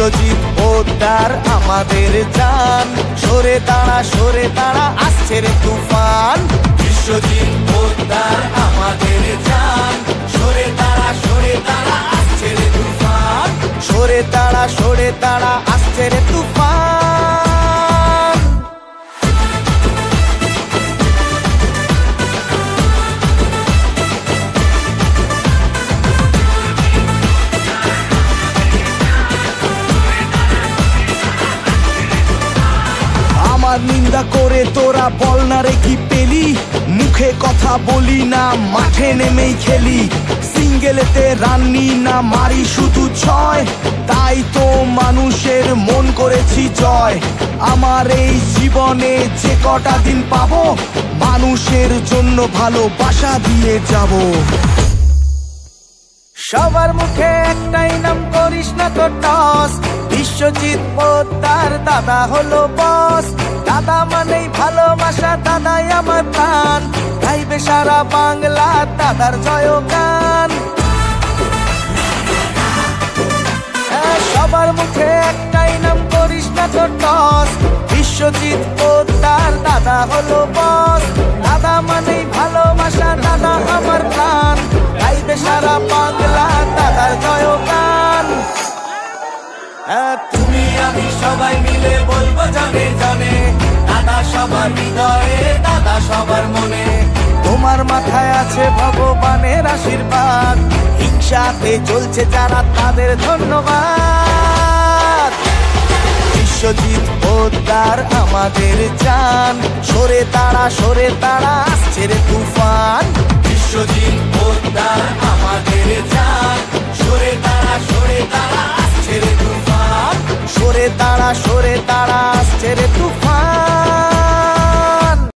বিশ্বজিৎ পোদ্দার আমাদের জান, সরে দাঁড়া আসছে রে তুফান। বিশ্বজিৎ পোদ্দার আমাদের জান, সরে দাঁড়া আসছে রে তুফান। সরে দাঁড়া আসছে রে তুফান। আমার নিন্দা করে তোরা বল না রে কি পেলি, মুখে কথা বলি না মাঠে নেমেই খেলি। সিঙ্গেলেতে রাননি না মারি শুধু ছয়, তাই তো মানুষের মন করেছি জয়। আমার এই জীবনে যে কটা দিন পাবো, মানুষের জন্য ভালোবাসা দিয়ে যাব। সবার মুখে একটাই নাম, করিস না তো টস। বিশ্বজিৎ পোদ্দার দাদা হলো বস। দাদা মানেই ভালোবাসা, দাদাই আমার প্রাণ। গাইবে সারা বাংলা দাদার জয়গান। সবার মুখে একটাই নাম, করিস না তো টস। বিশ্বজিৎ পোদ্দার দাদা হলো বস। দাদা মানেই ভালোবাসা, দাদা আমার প্রাণ। গাইবে সারা বাংলা দাদার জয়গান। তুমি আমি সবাই মিলে বলবো জানে জানে, দাদা সবার হৃদয়ে, দাদা সবার মনে। তোমার মাথায় আছে ভগবানের আশীর্বাদ, হিংসাতে চলছে যারা তাদের ধন্যবাদ। বিশ্বজিৎ পোদ্দার আমাদের জান, সরে দাঁড়া আসছে রে তুফান। বিশ্বজিৎ পোদ্দার আমাদের জান, সরে দাঁড়া আসছে রে তুফান। সরে দাঁড়া আসছে রে তুফান।